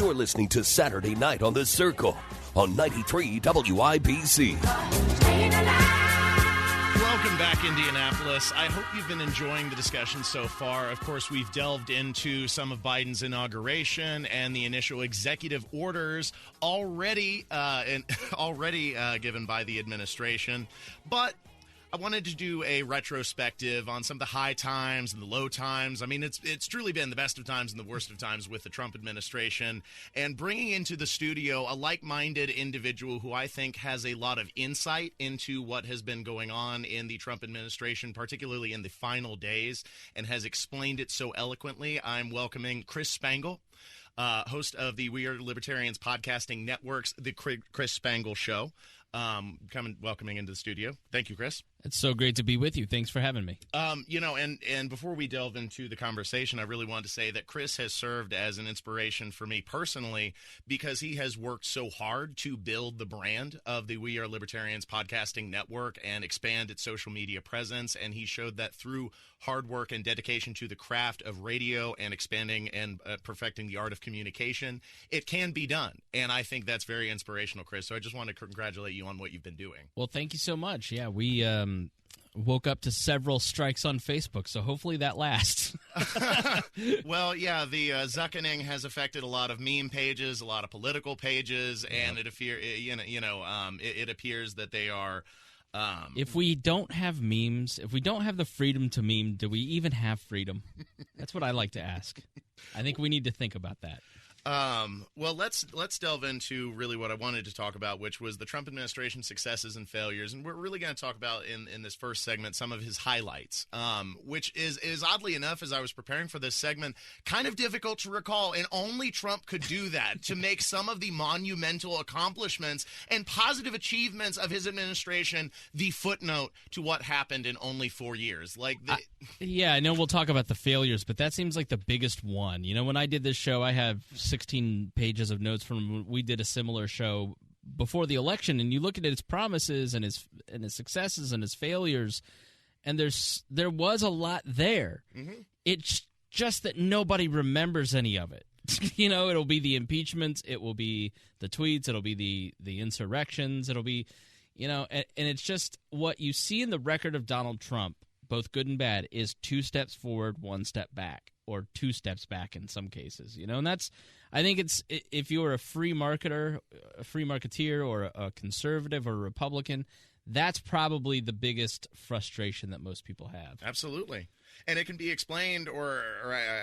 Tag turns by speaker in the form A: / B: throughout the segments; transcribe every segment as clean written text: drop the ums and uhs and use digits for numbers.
A: You're listening to Saturday Night on the Circle on 93 WIBC.
B: Welcome back, Indianapolis. I hope you've been enjoying the discussion so far. Of course, we've delved into some of Biden's inauguration and the initial executive orders already given by the administration. But I wanted to do a retrospective on some of the high times and the low times. I mean, it's truly been the best of times and the worst of times with the Trump administration, and bringing into the studio a like-minded individual who I think has a lot of insight into what has been going on in the Trump administration, particularly in the final days, and has explained it so eloquently. I'm welcoming Chris Spangle, host of the We Are Libertarians podcasting networks, The Chris Spangle Show. Welcoming into the studio. Thank you, Chris.
C: It's so great to be with you. Thanks for having me.
B: And before we delve into the conversation, I really wanted to say that Chris has served as an inspiration for me personally because he has worked so hard to build the brand of the We Are Libertarians podcasting network and expand its social media presence. And he showed that through hard work and dedication to the craft of radio and expanding and perfecting the art of communication, it can be done. And I think that's very inspirational, Chris. So I just want to congratulate you on what you've been doing.
C: Well, thank you so much. Yeah, we woke up to several strikes on Facebook, so hopefully that lasts.
B: Well, yeah, the zuckening has affected a lot of meme pages, a lot of political pages, and it appears that they are.
C: If we don't have memes, if we don't have the freedom to meme, do we even have freedom? That's what I like to ask. I think we need to think about that.
B: Well, let's delve into really what I wanted to talk about, which was the Trump administration's successes and failures. And we're really going to talk about in this first segment some of his highlights, which is oddly enough, as I was preparing for this segment, kind of difficult to recall. And only Trump could do that to make some of the monumental accomplishments and positive achievements of his administration the footnote to what happened in only 4 years.
C: Yeah, I know we'll talk about the failures, but that seems like the biggest one. You know, when I did this show, I have 16 pages of notes from when we did a similar show before the election, and you look at his promises and his successes and his failures, and there was a lot there. Mm-hmm. It's just that nobody remembers any of it. You know, it'll be the impeachments, it will be the tweets, it'll be the insurrections, it'll be, you know, and it's just what you see in the record of Donald Trump, both good and bad, is 2 steps forward, 1 step back, or 2 steps back in some cases, you know, and that's, I think it's, if you're a free marketeer, or a conservative or a Republican, that's probably the biggest frustration that most people have.
B: Absolutely. And it can be explained, or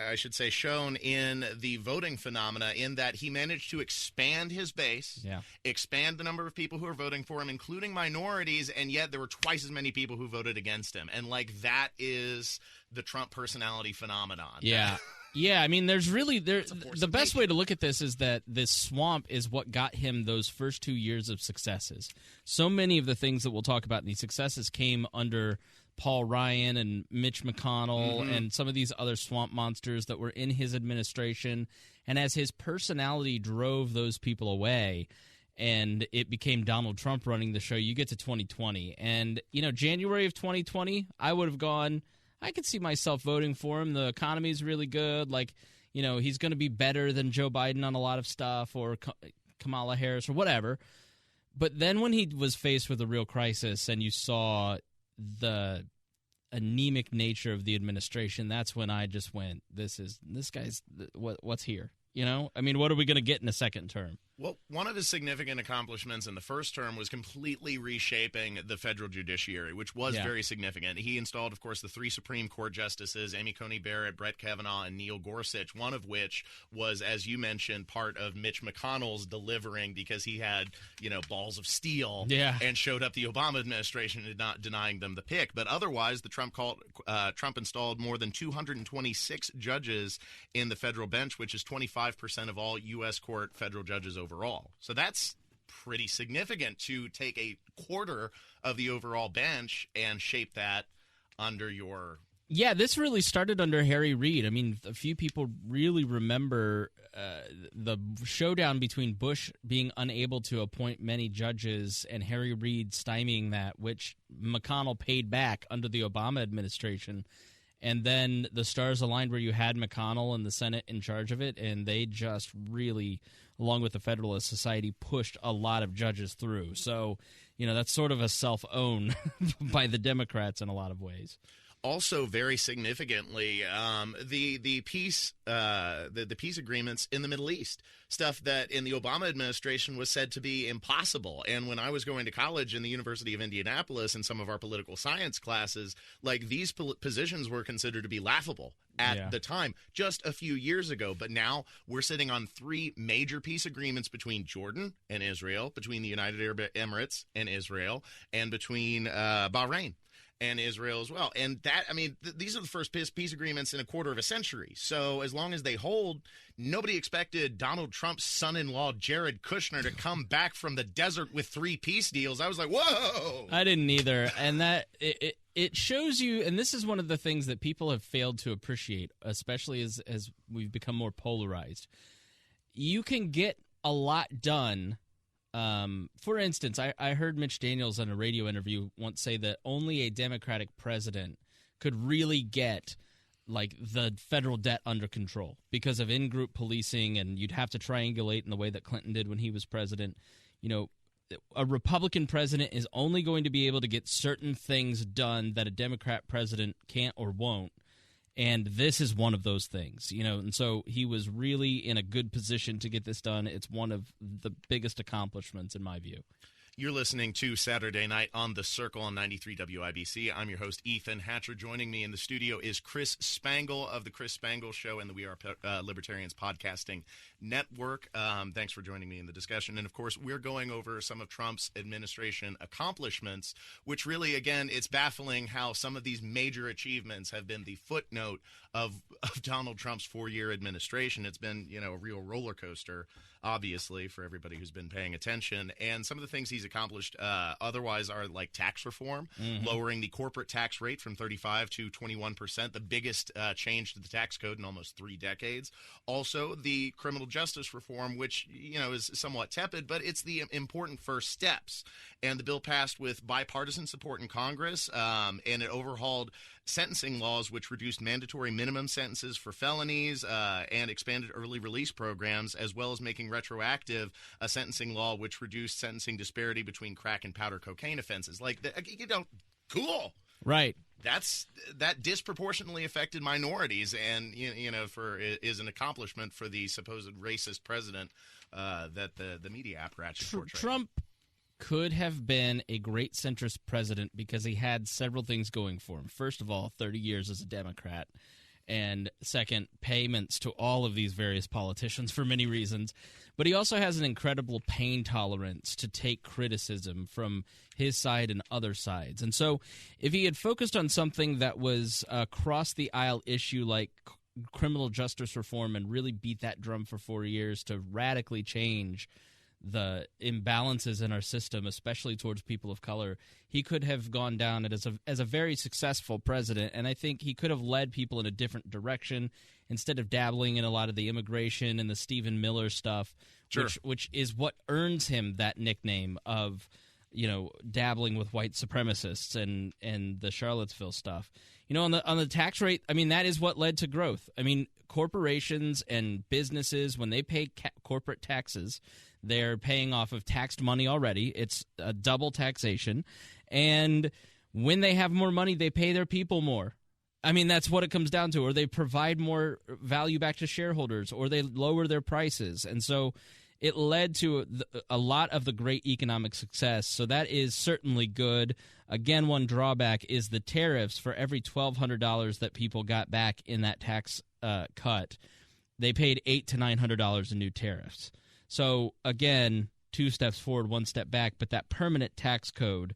B: I should say shown, in the voting phenomena, in that he managed to expand his base, expand the number of people who are voting for him, including minorities, and yet there were twice as many people who voted against him. And, that is the Trump personality phenomenon.
C: Yeah. Yeah, I mean, there's really the best way to look at this is that this swamp is what got him those first 2 years of successes. So many of the things that we'll talk about in these successes came under Paul Ryan and Mitch McConnell and some of these other swamp monsters that were in his administration. And as his personality drove those people away, and it became Donald Trump running the show, you get to 2020. And, you know, January of 2020, I would have gone, I could see myself voting for him. The economy is really good. You know, he's going to be better than Joe Biden on a lot of stuff, or Kamala Harris or whatever. But then when he was faced with a real crisis and you saw the anemic nature of the administration, that's when I just went, this guy's what's here? You know, I mean, what are we going to get in a second term?
B: Well, one of his significant accomplishments in the first term was completely reshaping the federal judiciary, which was very significant. He installed, of course, the 3 Supreme Court justices, Amy Coney Barrett, Brett Kavanaugh, and Neil Gorsuch, one of which was, as you mentioned, part of Mitch McConnell's delivering because he had, you know, balls of steel and showed up the Obama administration and not denying them the pick. But otherwise, the Trump installed more than 226 judges in the federal bench, which is 25% of all U.S. court federal judges overall. So that's pretty significant to take a quarter of the overall bench and shape that under your...
C: Yeah, this really started under Harry Reid. I mean, a few people really remember the showdown between Bush being unable to appoint many judges and Harry Reid stymieing that, which McConnell paid back under the Obama administration. And then the stars aligned where you had McConnell and the Senate in charge of it, and they just really, along with the Federalist Society, pushed a lot of judges through. So, that's sort of a self-own by the Democrats in a lot of ways.
B: Also, very significantly, the peace agreements in the Middle East, stuff that in the Obama administration was said to be impossible. And when I was going to college in the University of Indianapolis in some of our political science classes, these positions were considered to be laughable at the time, just a few years ago. But now we're sitting on 3 major peace agreements between Jordan and Israel, between the United Arab Emirates and Israel, and between Bahrain and Israel as well. And that, these are the first peace agreements in a quarter of a century. So as long as they hold, nobody expected Donald Trump's son-in-law, Jared Kushner, to come back from the desert with 3 peace deals. I was like, whoa!
C: I didn't either. And that it shows you, and this is one of the things that people have failed to appreciate, especially as we've become more polarized. You can get a lot done. For instance, I heard Mitch Daniels on a radio interview once say that only a Democratic president could really get the federal debt under control because of in-group policing, and you'd have to triangulate in the way that Clinton did when he was president. A Republican president is only going to be able to get certain things done that a Democrat president can't or won't. And this is one of those things, and so he was really in a good position to get this done. It's one of the biggest accomplishments in my view.
B: You're listening to Saturday Night on The Circle on 93 WIBC. I'm your host, Ethan Hatcher. Joining me in the studio is Chris Spangle of The Chris Spangle Show and the We Are Libertarians Podcasting Network. Thanks for joining me in the discussion. And, of course, we're going over some of Trump's administration accomplishments, which really, again, it's baffling how some of these major achievements have been the footnote of Donald Trump's 4-year administration. It's been, a real roller coaster, obviously, for everybody who's been paying attention. And some of the things he's accomplished otherwise are like tax reform, lowering the corporate tax rate from 35 to 21%, the biggest change to the tax code in almost 3 decades. Also, the criminal justice reform, which, is somewhat tepid, but it's the important first steps. And the bill passed with bipartisan support in Congress, and it overhauled sentencing laws, which reduced mandatory minimum sentences for felonies and expanded early release programs, as well as making retroactive a sentencing law which reduced sentencing disparity between crack and powder cocaine offenses. Cool.
C: Right.
B: That disproportionately affected minorities, and is an accomplishment for the supposed racist president that the media apparatus portray.
C: Trump could have been a great centrist president because he had several things going for him. First of all, 30 years as a Democrat. And second, payments to all of these various politicians for many reasons. But he also has an incredible pain tolerance to take criticism from his side and other sides. And so if he had focused on something that was a cross-the-aisle issue like criminal justice reform and really beat that drum for 4 years to radically change the imbalances in our system, especially towards people of color, he could have gone down as a very successful president, and I think he could have led people in a different direction instead of dabbling in a lot of the immigration and the Stephen Miller stuff,
B: sure,
C: which is what earns him that nickname of, dabbling with white supremacists and the Charlottesville stuff. On the tax rate, that is what led to growth. Corporations and businesses, when they pay corporate taxes, they're paying off of taxed money already. It's a double taxation. And when they have more money, they pay their people more. That's what it comes down to. Or they provide more value back to shareholders, or they lower their prices. And so it led to a lot of the great economic success. So that is certainly good. Again, one drawback is the tariffs. For every $1,200 that people got back in that tax cut, they paid $800 to $900 in new tariffs. So, again, 2 steps forward, 1 step back, but that permanent tax code,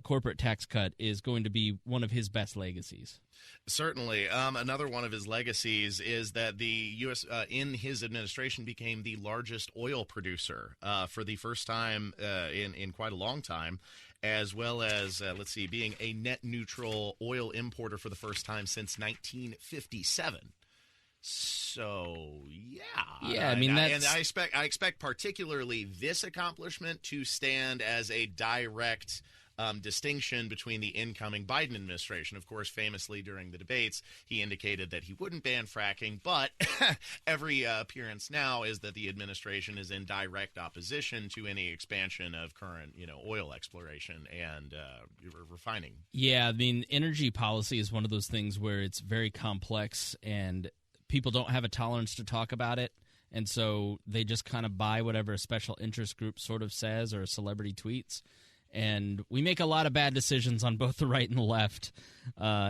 C: corporate tax cut, is going to be one of his best legacies.
B: Certainly. Another one of his legacies is that the U.S. In his administration became the largest oil producer for the first time in quite a long time, as well as, being a net neutral oil importer for the first time since 1957. So
C: yeah,
B: and I expect particularly this accomplishment to stand as a direct distinction between the incoming Biden administration. Of course, famously during the debates, he indicated that he wouldn't ban fracking, but every appearance now is that the administration is in direct opposition to any expansion of current, oil exploration and refining.
C: Yeah, I mean, energy policy is one of those things where it's very complex and people don't have a tolerance to talk about it. And so they just kind of buy whatever a special interest group sort of says or a celebrity tweets. And we make a lot of bad decisions on both the right and the left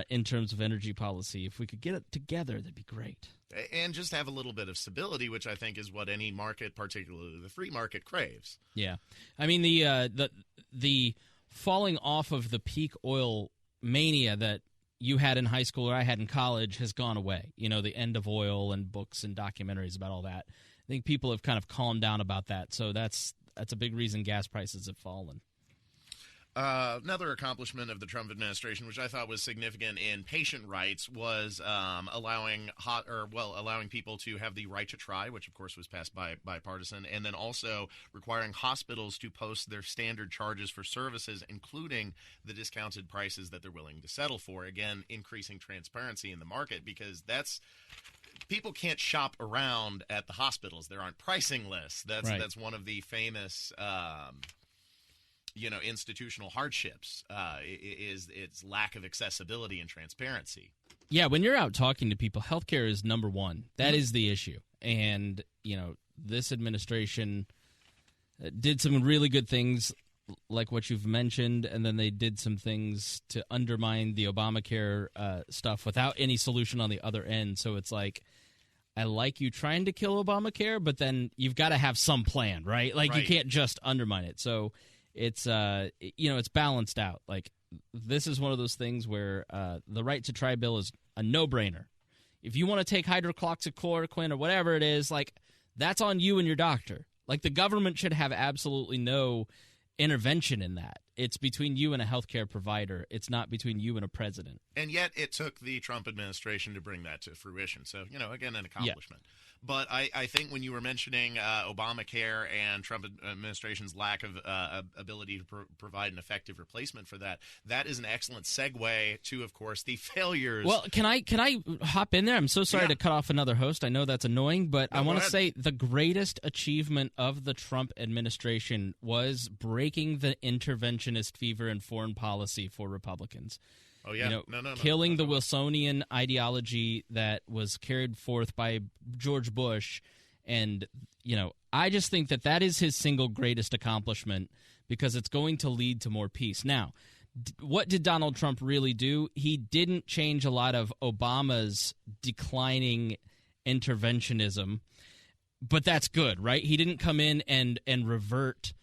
C: in terms of energy policy. If we could get it together, that'd be great.
B: And just have a little bit of stability, which I think is what any market, particularly the free market, craves.
C: Yeah. I mean, the falling off of the peak oil mania that you had in high school or I had in college has gone away. The end of oil and books and documentaries about all that. I think people have kind of calmed down about that. So that's a big reason gas prices have fallen.
B: Another accomplishment of the Trump administration, which I thought was significant in patient rights, was allowing people to have the right to try, which of course was passed by bipartisan, and then also requiring hospitals to post their standard charges for services, including the discounted prices that they're willing to settle for. Again, increasing transparency in the market, because people can't shop around at the hospitals. There aren't pricing lists. That's one of the famous institutional hardships is its lack of accessibility and transparency.
C: Yeah, when you're out talking to people, healthcare is number one. That is the issue. And, this administration did some really good things like what you've mentioned, and then they did some things to undermine the Obamacare stuff without any solution on the other end. So it's like, I like you trying to kill Obamacare, but then you've got to have some plan, right? Like, you can't just undermine it. So it's it's balanced out. Like, this is one of those things where the right to try bill is a no-brainer. If you want to take hydroxychloroquine or whatever it is, like, that's on you and your doctor. Like, the government should have absolutely no intervention in that. It's between you and a healthcare provider. It's not between you and a president.
B: And yet it took the Trump administration to bring that to fruition. So, again, an accomplishment. Yeah. But I think when you were mentioning Obamacare and Trump administration's lack of ability to provide an effective replacement for that, that is an excellent segue to, of course, the failures.
C: Well, can I hop in there? I'm so sorry to cut off another host. I know that's annoying, but I want to say the greatest achievement of the Trump administration was breaking the interventionist fever in foreign policy for Republicans.
B: Oh, yeah.
C: Killing the Wilsonian ideology that was carried forth by George Bush. And, I just think that is his single greatest accomplishment, because it's going to lead to more peace. Now, what did Donald Trump really do? He didn't change a lot of Obama's declining interventionism, but that's good, right? He didn't come in and revert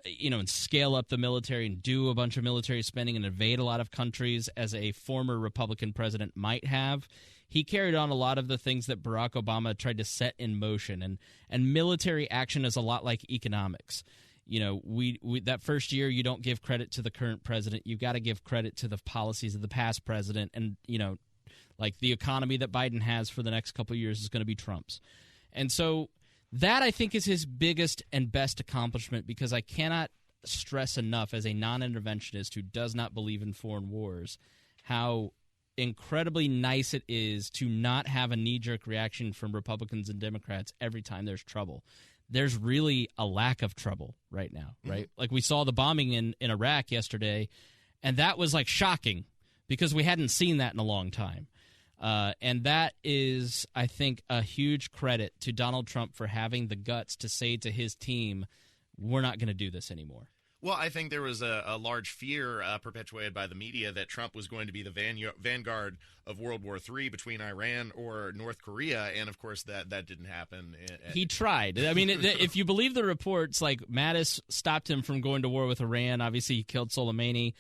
C: and scale up the military and do a bunch of military spending and invade a lot of countries as a former Republican president might have. He carried on a lot of the things that Barack Obama tried to set in motion. And military action is a lot like economics. We that first year, you don't give credit to the current president. You've got to give credit to the policies of the past president. And, like the economy that Biden has for the next couple of years is going to be Trump's. And so that, I think, is his biggest and best accomplishment, because I cannot stress enough, as a non-interventionist who does not believe in foreign wars, how incredibly nice it is to not have a knee-jerk reaction from Republicans and Democrats every time there's trouble. There's really a lack of trouble right now, right? Mm-hmm. Like, we saw the bombing in Iraq yesterday, and that was, like, shocking, because we hadn't seen that in a long time. And that is, I think, a huge credit to Donald Trump for having the guts to say to his team, we're not going to do this anymore.
B: Well, I think there was a large fear perpetuated by the media that Trump was going to be the vanguard of World War III between Iran or North Korea, and, of course, that didn't happen.
C: He tried. I mean, if you believe the reports, like, Mattis stopped him from going to war with Iran. Obviously, he killed Soleimani.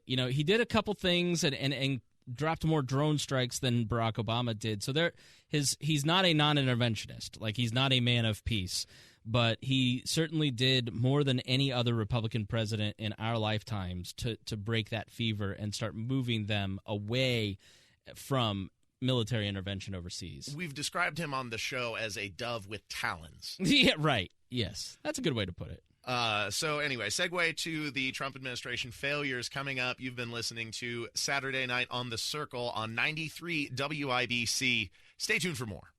C: He did a couple things and dropped more drone strikes than Barack Obama did. So he's not a non-interventionist. Like, he's not a man of peace. But he certainly did more than any other Republican president in our lifetimes to break that fever and start moving them away from military intervention overseas.
B: We've described him on the show as a dove with talons.
C: Yeah, right. Yes. That's a good way to put it.
B: So anyway, segue to the Trump administration failures coming up. You've been listening to Saturday Night on the Circle on 93 WIBC. Stay tuned for more.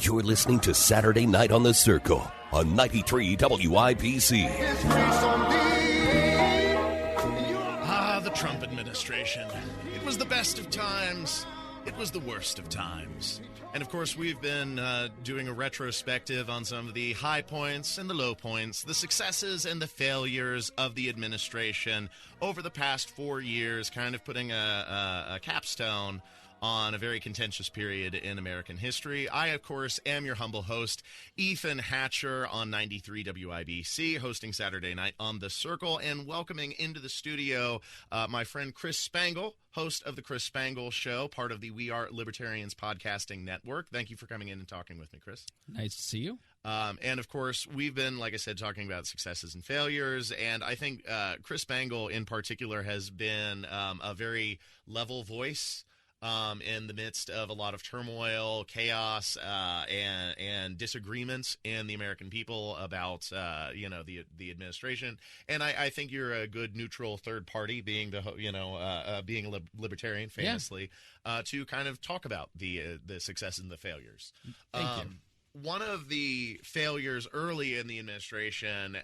A: You're listening to Saturday Night on the Circle on 93 WIBC.
B: The Trump administration. It was the best of times. It was the worst of times. And, of course, we've been doing a retrospective on some of the high points and the low points, the successes and the failures of the administration over the past 4 years, kind of putting a capstone on a very contentious period in American history. I, of course, am your humble host, Ethan Hatcher on 93 WIBC, hosting Saturday Night on the Circle, and welcoming into the studio my friend Chris Spangle, host of The Chris Spangle Show, part of the We Are Libertarians podcasting network. Thank you for coming in and talking with me, Chris.
C: Nice to see you.
B: And, of course, we've been, like I said, talking about successes and failures, and I think Chris Spangle in particular has been a very level voice in the midst of a lot of turmoil, chaos, and disagreements in the American people about the administration. And I think you're a good neutral third party, being being a libertarian, famously, to kind of talk about the successes and the failures.
C: Thank you.
B: One of the failures early in the administration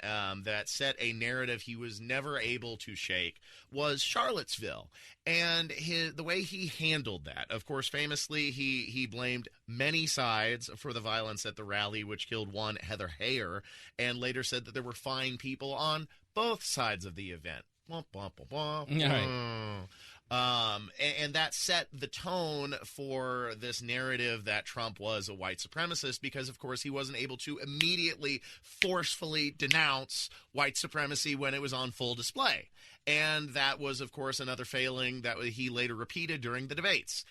B: that set a narrative he was never able to shake was Charlottesville, and the way he handled that. Of course, famously, he blamed many sides for the violence at the rally, which killed one Heather Heyer, and later said that there were fine people on both sides of the event. Womp, womp, womp, womp.
C: Right.
B: And that set the tone for this narrative that Trump was a white supremacist because, of course, he wasn't able to immediately forcefully denounce white supremacy when it was on full display. And that was, of course, another failing that he later repeated during the debates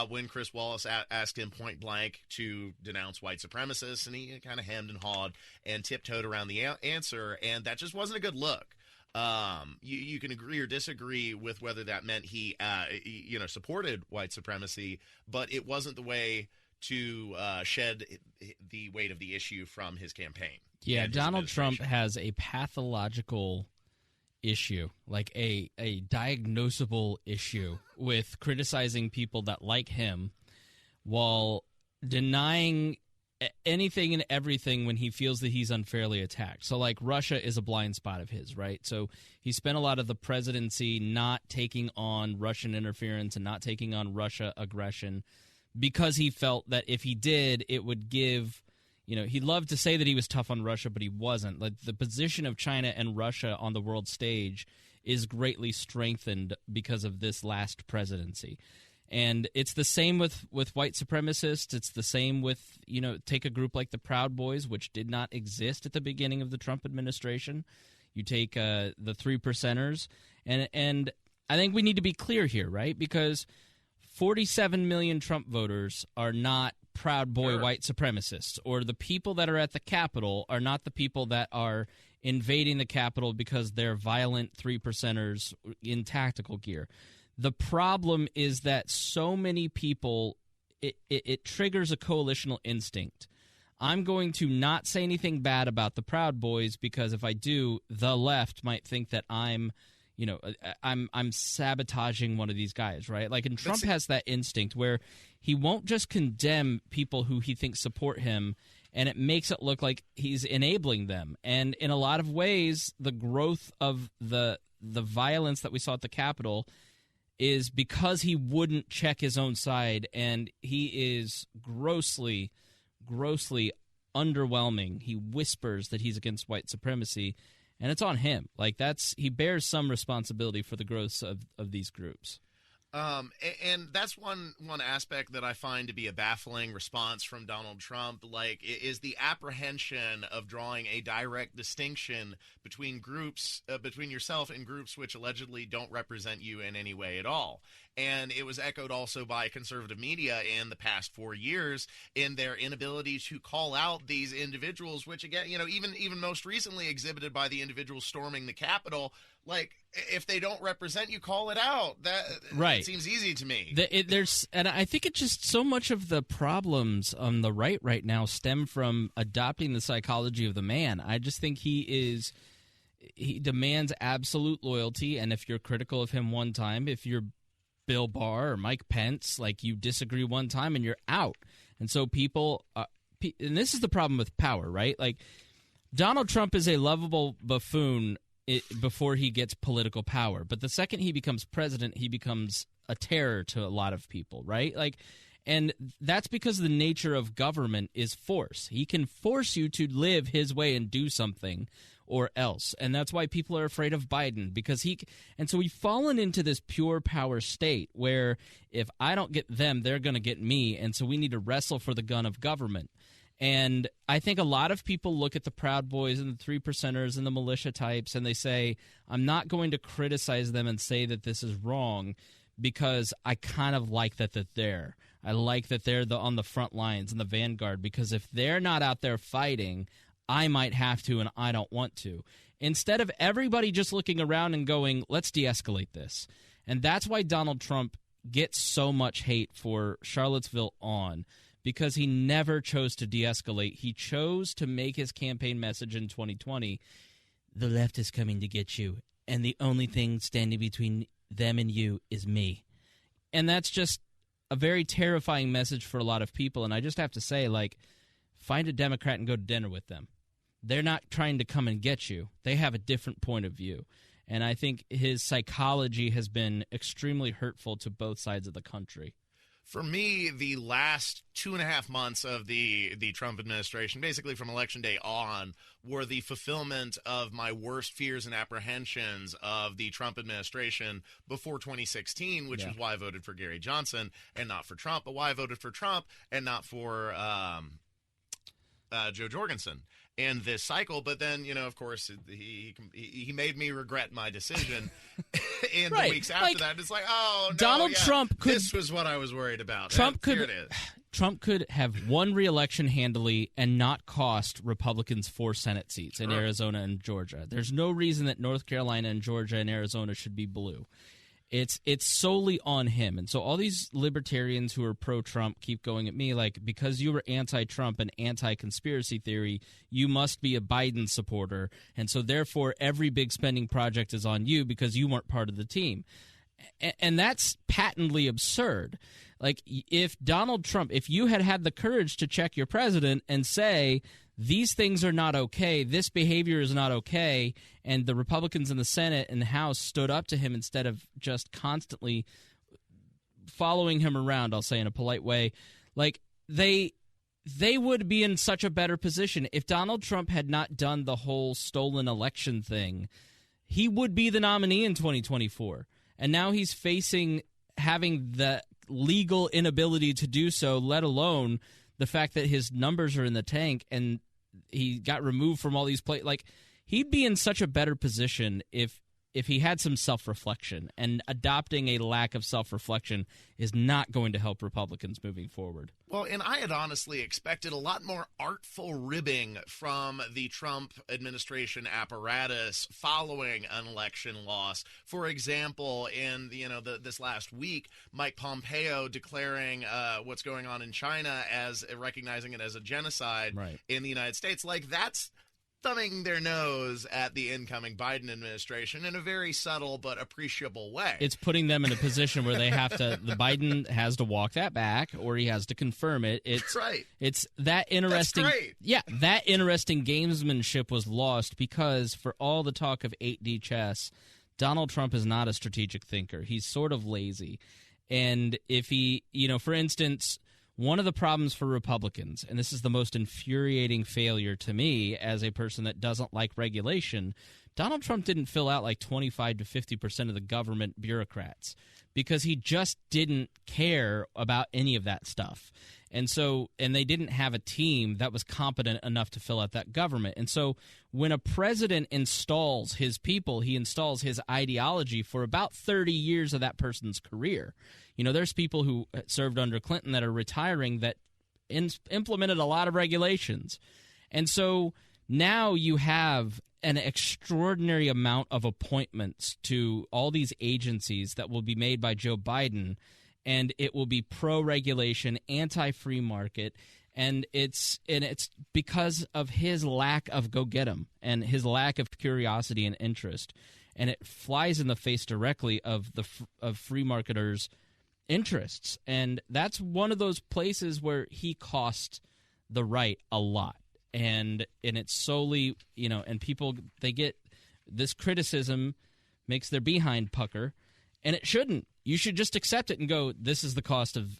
B: when Chris Wallace asked him point blank to denounce white supremacists, and he kind of hemmed and hawed and tiptoed around the answer, and that just wasn't a good look. You can agree or disagree with whether that meant he, supported white supremacy, but it wasn't the way to shed the weight of the issue from his campaign.
C: Yeah, Donald Trump has a pathological issue, like a diagnosable issue with criticizing people that like him while denying anything and everything when he feels that he's unfairly attacked. So, like, Russia is a blind spot of his, right? So he spent a lot of the presidency not taking on Russian interference and not taking on Russia aggression because he felt that if he did, it would give, he loved to say that he was tough on Russia, but he wasn't. Like, the position of China and Russia on the world stage is greatly strengthened because of this last presidency. And it's the same with white supremacists. It's the same with, take a group like the Proud Boys, which did not exist at the beginning of the Trump administration. You take the 3%ers. And I think we need to be clear here, right? Because 47 million Trump voters are not Proud Boy white supremacists, or the people that are at the Capitol are not the people that are invading the Capitol because they're violent 3%ers in tactical gear. The problem is that so many people, it triggers a coalitional instinct. I'm going to not say anything bad about the Proud Boys because if I do, the left might think that I'm sabotaging one of these guys, right? Like, and Trump has that instinct where he won't just condemn people who he thinks support him, and it makes it look like he's enabling them. And in a lot of ways, the growth of the violence that we saw at the Capitol is because he wouldn't check his own side, and he is grossly underwhelming. He whispers that he's against white supremacy, and it's on him. Like, he bears some responsibility for the growth of these groups.
B: And that's one aspect that I find to be a baffling response from Donald Trump, like, is the apprehension of drawing a direct distinction between groups, between yourself and groups which allegedly don't represent you in any way at all. And it was echoed also by conservative media in the past 4 years in their inability to call out these individuals, which, again, even most recently exhibited by the individuals storming the Capitol. Like, if they don't represent you, call it out. That seems easy to me.
C: And I think it just so much of the problems on the right now stem from adopting the psychology of the man. I just think he is he demands absolute loyalty, and if you're critical of him one time, if you're Bill Barr or Mike Pence, like you disagree one time and you're out. And so people, and this is the problem with power, right? Like Donald Trump is a lovable buffoon before he gets political power. But the second he becomes president, he becomes a terror to a lot of people, right? Like, and that's because the nature of government is force. He can force you to live his way and do something or else. And that's why people are afraid of Biden, because and so we've fallen into this pure power state where if I don't get them, they're going to get me. And so we need to wrestle for the gun of government. And I think a lot of people look at the Proud Boys and the 3%ers and the militia types and they say, I'm not going to criticize them and say that this is wrong because I kind of like that they're there. I like that they're on the front lines and the vanguard, because if they're not out there fighting, I might have to and I don't want to. Instead of everybody just looking around and going, let's de-escalate this. And that's why Donald Trump gets so much hate for Charlottesville on, because he never chose to de-escalate. He chose to make his campaign message in 2020, the left is coming to get you, and the only thing standing between them and you is me. And that's just a very terrifying message for a lot of people. And I just have to say, like, find a Democrat and go to dinner with them. They're not trying to come and get you. They have a different point of view. And I think his psychology has been extremely hurtful to both sides of the country.
B: For me, the last 2.5 months of the Trump administration, basically from Election Day on, were the fulfillment of my worst fears and apprehensions of the Trump administration before 2016, which is why I voted for Gary Johnson and not for Trump, but why I voted for Trump and not for Joe Jorgensen in this cycle. But then, you know, of course, he made me regret my decision in the weeks after that. It's like, oh, no,
C: Donald Trump could,
B: this was what I was worried about.
C: Trump could have won re-election handily and not cost Republicans 4 Senate seats in Arizona and Georgia. There's no reason that North Carolina and Georgia and Arizona should be blue. It's solely on him. And so all these libertarians who are pro-Trump keep going at me like, because you were anti-Trump and anti-conspiracy theory, you must be a Biden supporter. And so therefore every big spending project is on you because you weren't part of the team. And that's patently absurd. Like, if Donald Trump, if you had the courage to check your president and say, these things are not okay, this behavior is not okay, and the Republicans in the Senate and the House stood up to him instead of just constantly following him around, I'll say in a polite way, like, they would be in such a better position. If Donald Trump had not done the whole stolen election thing, he would be the nominee in 2024. And now he's facing having the legal inability to do so, let alone the fact that his numbers are in the tank and he got removed from all these plays. Like, he'd be in such a better position if he had some self-reflection, and adopting a lack of self-reflection is not going to help Republicans moving forward.
B: Well, and I had honestly expected a lot more artful ribbing from the Trump administration apparatus following an election loss. For example, in this last week, Mike Pompeo declaring what's going on in China as recognizing it as a genocide in the United States. Like, that's thumbing their nose at the incoming Biden administration in a very subtle but appreciable way.
C: It's putting them in a position where they have to, the Biden has to walk that back, or he has to confirm it. It's
B: right.
C: It's that interesting.
B: That's great.
C: Yeah, that interesting gamesmanship was lost because for all the talk of 8D chess, Donald Trump is not a strategic thinker. He's sort of lazy. And if he, for instance, one of the problems for Republicans, and this is the most infuriating failure to me as a person that doesn't like regulation, Donald Trump didn't fill out like 25 to 50% of the government bureaucrats because he just didn't care about any of that stuff. And they didn't have a team that was competent enough to fill out that government. And so when a president installs his people, he installs his ideology for about 30 years of that person's career. There's people who served under Clinton that are retiring that implemented a lot of regulations. And so now you have an extraordinary amount of appointments to all these agencies that will be made by Joe Biden, and it will be pro-regulation, anti-free market. And it's because of his lack of go get 'em and his lack of curiosity and interest, and it flies in the face directly of free marketers' interests. And that's one of those places where he cost the right a lot. And it's solely, and people, they get this criticism makes their behind pucker, and it shouldn't. You should just accept it and go, this is the cost of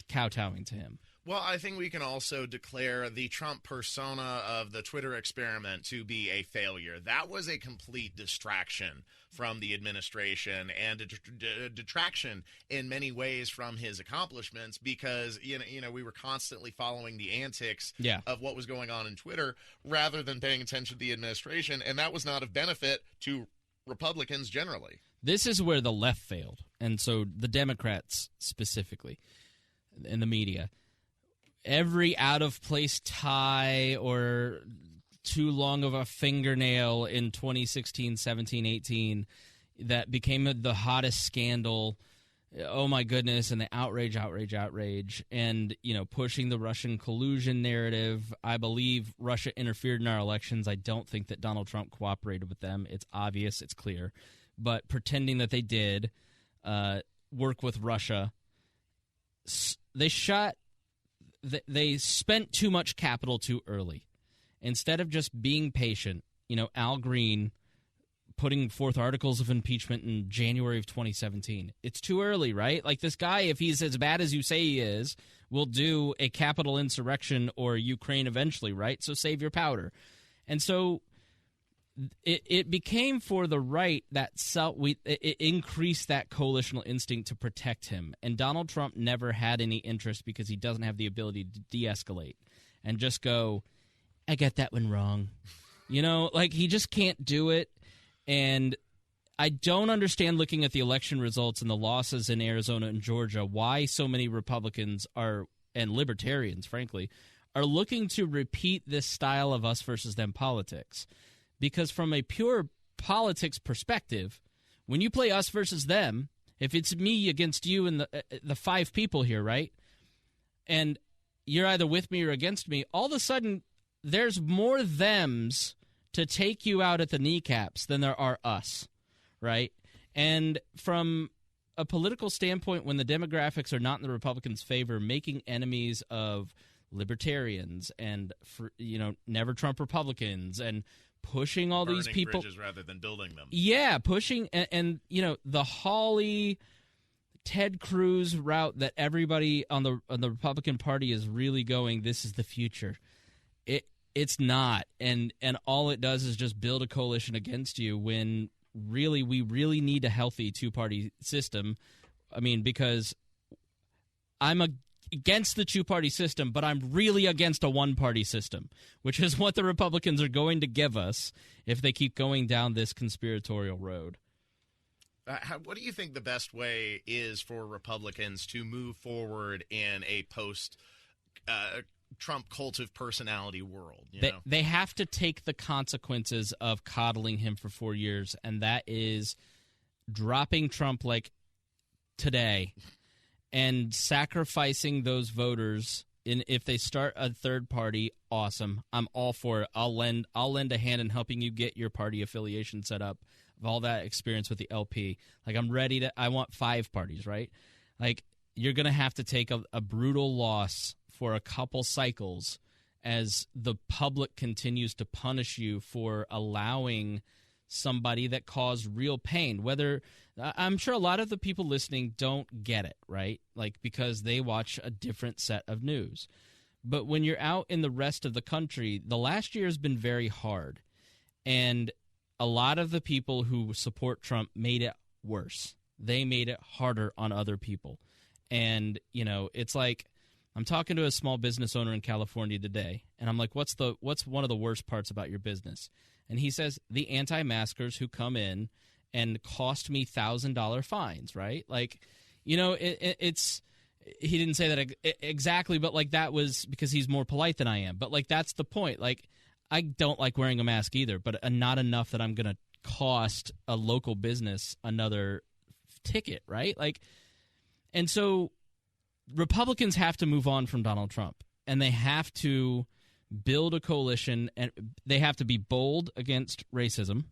C: kowtowing to him.
B: Well, I think we can also declare the Trump persona of the Twitter experiment to be a failure. That was a complete distraction from the administration and a detraction in many ways from his accomplishments because, we were constantly following the antics of what was going on in Twitter rather than paying attention to the administration, and that was not of benefit to Republicans generally.
C: This is where the left failed, and so the Democrats specifically in the media. Every out-of-place tie or too long of a fingernail in 2016, 17, 18 that became the hottest scandal. Oh, my goodness, and the outrage. And, pushing the Russian collusion narrative. I believe Russia interfered in our elections. I don't think that Donald Trump cooperated with them. It's obvious. It's clear. But pretending that they did work with Russia, they spent too much capital too early. Instead of just being patient, Al Green putting forth articles of impeachment in January of 2017. It's too early, right? Like this guy, if he's as bad as you say he is, will do a capital insurrection or Ukraine eventually, right? So save your powder. And so it became for the right that it increased that coalitional instinct to protect him. And Donald Trump never had any interest because he doesn't have the ability to de-escalate and just go, I got that one wrong. He just can't do it. And I don't understand, looking at the election results and the losses in Arizona and Georgia, why so many Republicans and Libertarians, frankly, are looking to repeat this style of us versus them politics. Because from a pure politics perspective, when you play us versus them, if it's me against you and the five people here, right, and you're either with me or against me, all of a sudden there's more thems to take you out at the kneecaps than there are us, right? And from a political standpoint, when the demographics are not in the Republicans' favor, making enemies of libertarians and never Trump Republicans and pushing all
B: burning
C: these people
B: bridges rather than building them.
C: Yeah, pushing and the Hawley Ted Cruz route that everybody on the Republican Party is really going, this is the future. It's not. And all it does is just build a coalition against you when really we really need a healthy two-party system. I mean, because I'm against the two-party system, but I'm really against a one-party system, which is what the Republicans are going to give us if they keep going down this conspiratorial road.
B: What do you think the best way is for Republicans to move forward in a post-Trump cult of personality world?
C: They have to take the consequences of coddling him for 4 years, and that is dropping Trump like today and sacrificing those voters. If they start a third party, awesome. I'm all for it. I'll lend a hand in helping you get your party affiliation set up. Of all that experience with the LP, I'm ready to. I want 5 parties, right? You're gonna have to take a brutal loss for a couple cycles as the public continues to punish you for allowing somebody that caused real pain. Whether I'm sure a lot of the people listening don't get it, right? Because they watch a different set of news. But when you're out in the rest of the country, the last year has been very hard. And a lot of the people who support Trump made it worse. They made it harder on other people. And, it's like I'm talking to a small business owner in California today, and I'm like, what's one of the worst parts about your business? And he says, the anti-maskers who come in and cost me $1,000 fines, right? It's he didn't say that exactly, but that was because he's more polite than I am. But that's the point. I don't like wearing a mask either, but not enough that I'm going to cost a local business another ticket, right? And so Republicans have to move on from Donald Trump. and they have to build a coalition, and they have to be bold against racism.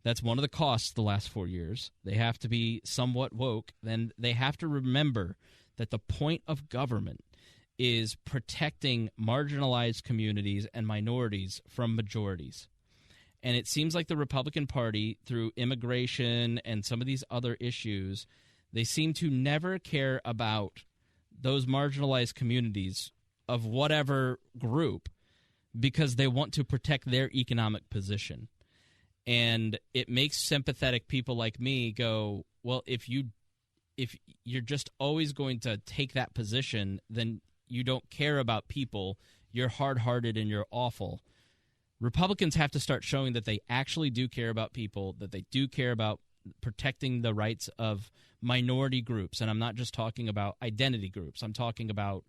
C: That's one of the costs the last 4 years. They have to be somewhat woke. Then they have to remember that the point of government is protecting marginalized communities and minorities from majorities. And it seems like the Republican Party, through immigration and some of these other issues, they seem to never care about those marginalized communities of whatever group because they want to protect their economic position. And it makes sympathetic people like me go, well, if you're just always going to take that position, then you don't care about people, you're hard-hearted and you're awful. Republicans have to start showing that they actually do care about people, that they do care about protecting the rights of minority groups. And I'm not just talking about identity groups. I'm talking about,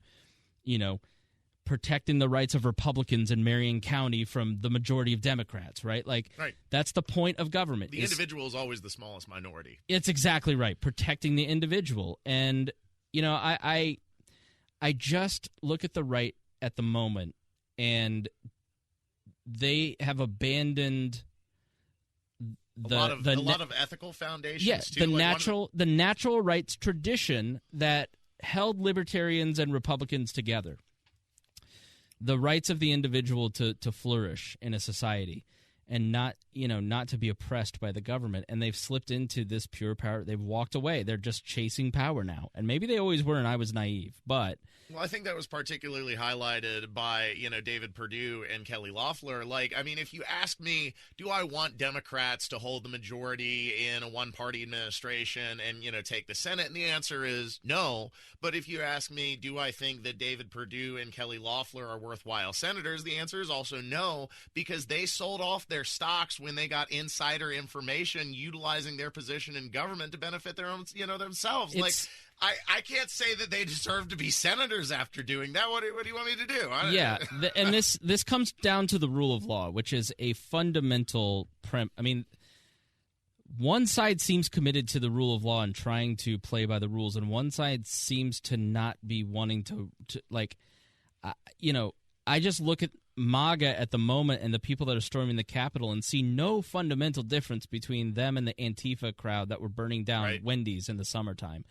C: protecting the rights of Republicans in Marion County from the majority of Democrats, right? Right. That's the point of government.
B: The individual is always the smallest minority.
C: It's exactly right. Protecting the individual. And, I just look at the right at the moment, and they have abandoned
B: a lot of ethical foundations.
C: Yes,
B: too.
C: The natural rights tradition that held libertarians and Republicans together. The rights of the individual to flourish in a society and not to be oppressed by the government. And they've slipped into this pure power. They've walked away. They're just chasing power now. And maybe they always were and I was naive, but...
B: Well, I think that was particularly highlighted by, David Perdue and Kelly Loeffler. If you ask me, do I want Democrats to hold the majority in a one-party administration and, take the Senate? And the answer is no. But if you ask me, do I think that David Perdue and Kelly Loeffler are worthwhile senators? The answer is also no, because they sold off their stocks when they got insider information utilizing their position in government to benefit their own, themselves. I can't say that they deserve to be senators after doing that. What do you want me to do?
C: And this comes down to the rule of law, which is a fundamental one side seems committed to the rule of law and trying to play by the rules, and one side seems to not be wanting to I just look at MAGA at the moment and the people that are storming the Capitol and see no fundamental difference between them and the Antifa crowd that were burning down Wendy's in the summertime.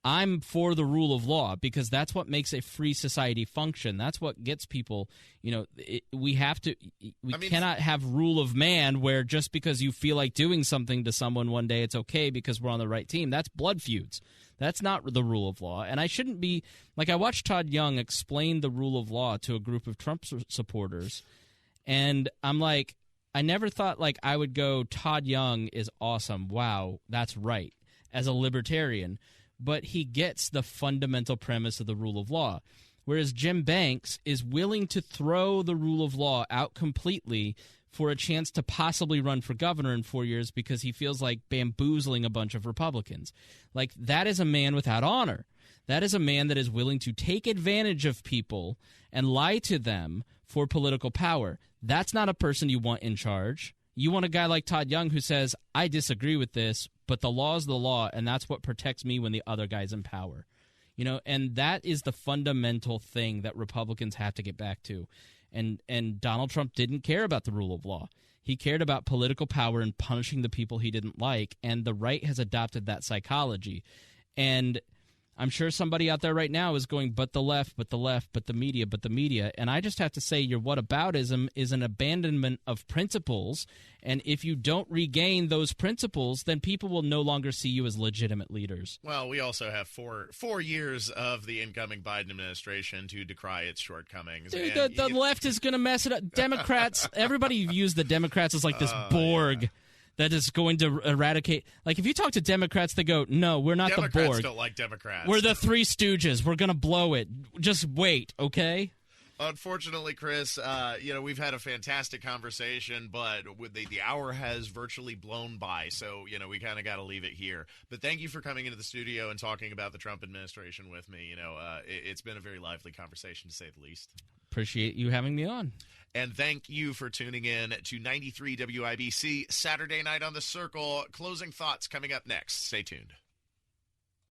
C: I'm for the rule of law because that's what makes a free society function. That's what gets people, we cannot have rule of man where just because you feel like doing something to someone one day, it's okay because we're on the right team. That's blood feuds. That's not the rule of law. And I shouldn't be I watched Todd Young explain the rule of law to a group of Trump supporters. And I'm like, I never thought I would go, Todd Young is awesome. Wow, that's right. As a libertarian. But he gets the fundamental premise of the rule of law. Whereas Jim Banks is willing to throw the rule of law out completely for a chance to possibly run for governor in 4 years because he feels like bamboozling a bunch of Republicans. That is a man without honor. That is a man that is willing to take advantage of people and lie to them for political power. That's not a person you want in charge. You want a guy like Todd Young who says, I disagree with this, but the law is the law, and that's what protects me when the other guy's in power. And that is the fundamental thing that Republicans have to get back to. And Donald Trump didn't care about the rule of law. He cared about political power and punishing the people he didn't like, and the right has adopted that psychology. And I'm sure somebody out there right now is going, but the left, but the left, but the media, but the media. And I just have to say your whataboutism is an abandonment of principles. And if you don't regain those principles, then people will no longer see you as legitimate leaders.
B: Well, we also have four years of the incoming Biden administration to decry its shortcomings.
C: Dude, the left is going to mess it up. Democrats, everybody views the Democrats as like this Borg. Yeah. That is going to eradicate. If you talk to Democrats, they go, no, we're not the Borg.
B: Democrats don't like Democrats.
C: We're the Three Stooges. We're going to blow it. Just wait, okay?
B: Unfortunately, Chris, we've had a fantastic conversation, but the hour has virtually blown by, so, we kind of got to leave it here. But thank you for coming into the studio and talking about the Trump administration with me. It's been a very lively conversation, to say the least.
C: Appreciate you having me on.
B: And thank you for tuning in to 93 WIBC, Saturday Night on the Circle. Closing thoughts coming up next. Stay tuned.